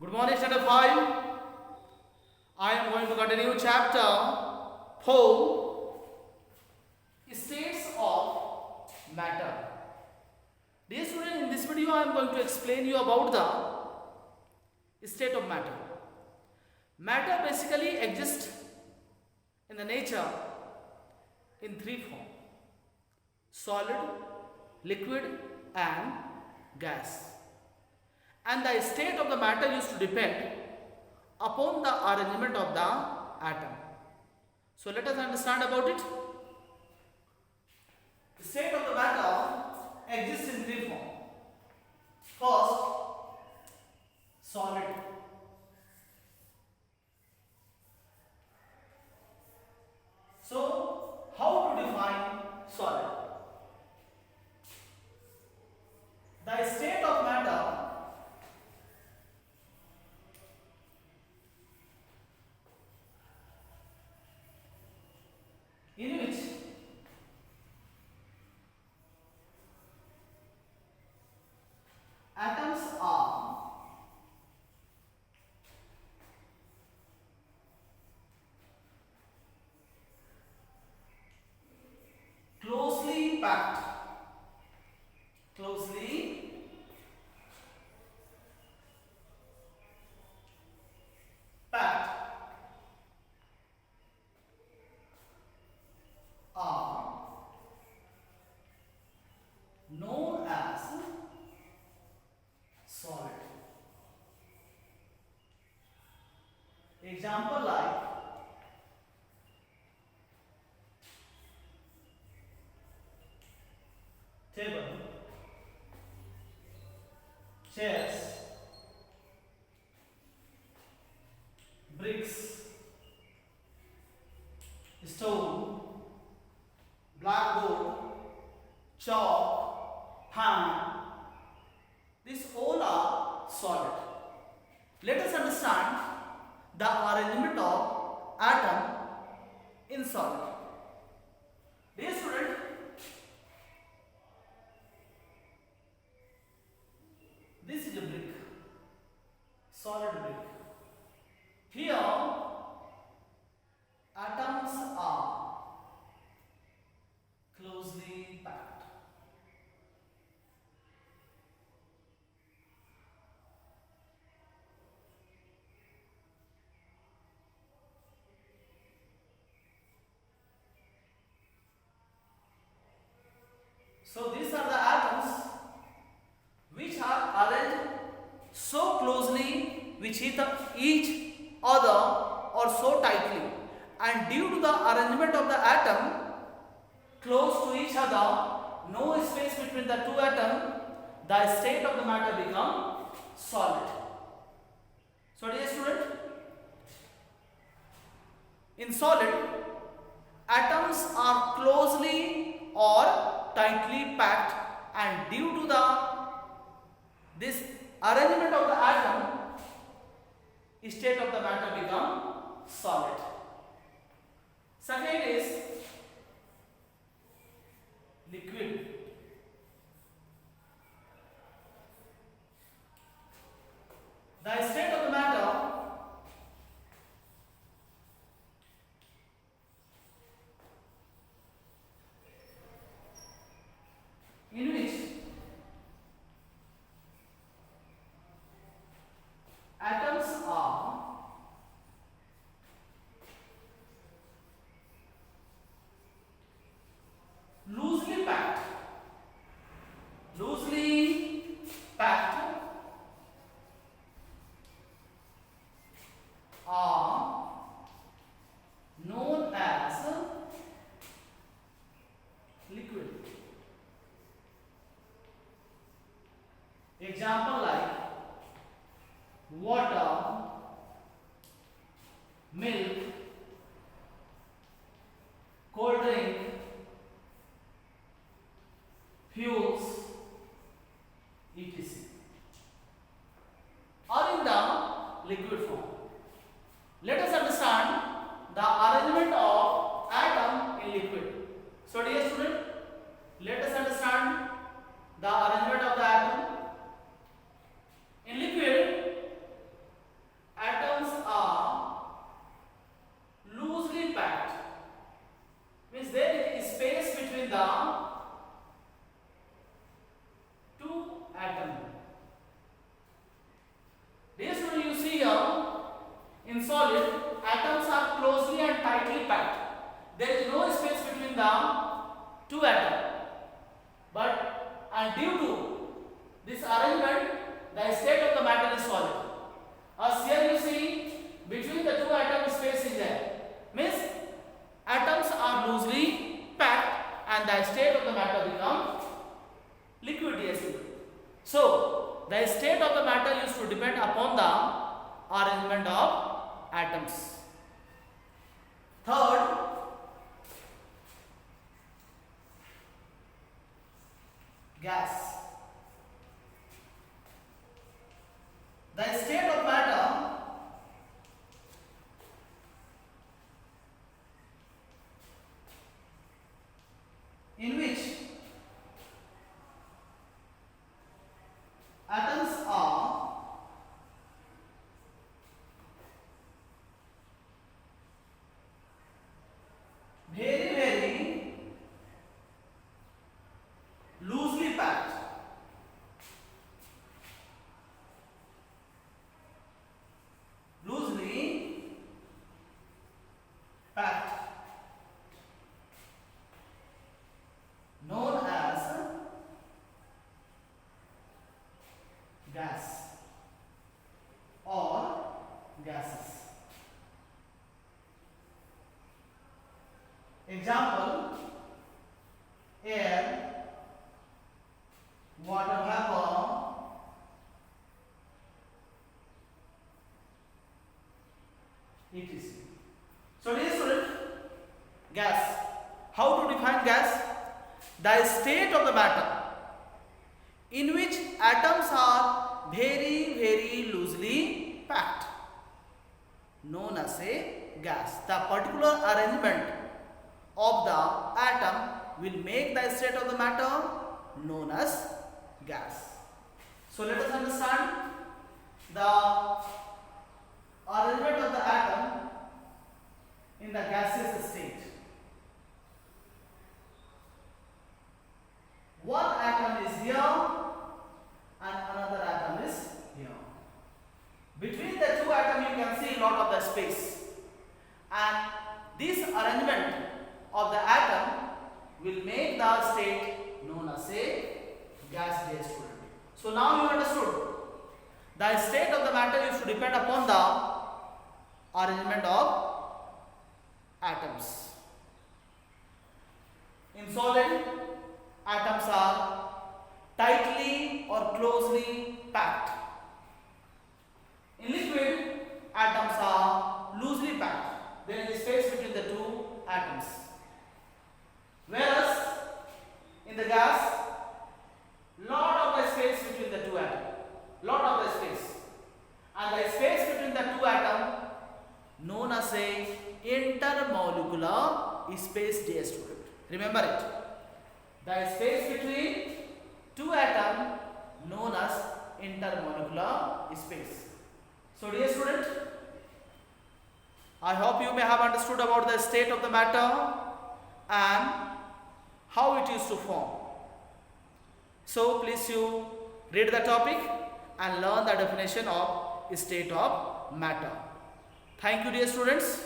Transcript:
Good morning, Standard 5. I am going to continue chapter 4 States of Matter. Dear student, in this video I am going to explain you about the state of matter. Matter basically exists in the nature in three forms: solid, liquid and gas. And the state of the matter used to depend upon the arrangement of the atom. So let us understand about it. The state of the matter exists in three forms. First, solid. So how to define solid? The state of matter in which atoms are closely packed, are known as solid. Example like table, chairs, bricks, stone, blackboard, chalk, pan. These all are solid. Let us understand the arrangement of atom in solid. Dear student, this is a brick, solid brick. Here, atoms are closely packed. So these are the atoms which are arranged so closely with each other or so tightly, and due to the arrangement of the atom close to each other, no space between the two atoms, the state of the matter become solid. So dear student, in solid, atoms are closely or tightly packed, and due to this arrangement of the atom, state of the matter become solid. Second is liquid. The state of the matter in which atoms are loosely packed, are known as liquid. Example like water, milk, cold drink, fuels, etc. are in the liquid form. Let us understand the arrangement of atom in liquid. So dear student, let us understand the arrangement of the atom. In liquid, two atoms. But and due to this arrangement, the state of the matter is solid. As here you see, between the two atoms space is there. Means atoms are loosely packed and the state of the matter becomes liquid. So the state of the matter used to depend upon the arrangement of atoms. Third, gas. The state of matter in which atoms are very loosely packed. Loosely packed. Known as gas or gases. Example: air, water vapor, etc. So dear student, gas. How to define gas? The state of the matter in which atoms are very loosely packed, known as a gas. The particular arrangement of the atom will make the state of the matter known as gas. So let us understand the arrangement of the atom in the gaseous state. One atom is here and another atom is here. Between the two atoms you can see a lot of the space, and this arrangement of the atom will make the state known as a gas, dear student. So now you understood the state of the matter is to depend upon the arrangement of atoms. In solid, atoms are tightly or closely packed. In liquid, atoms are loosely packed. There is space between the two atoms. Whereas in the gas, lot of the space between the two atoms. Lot of the space. And the space between the two atoms known as a intermolecular space, dear student. Remember it. The space between two atoms known as intermolecular space. So dear student, I hope you may have understood about the state of the matter and how it is to form. So please you read the topic and learn the definition of state of matter. Thank you, dear students.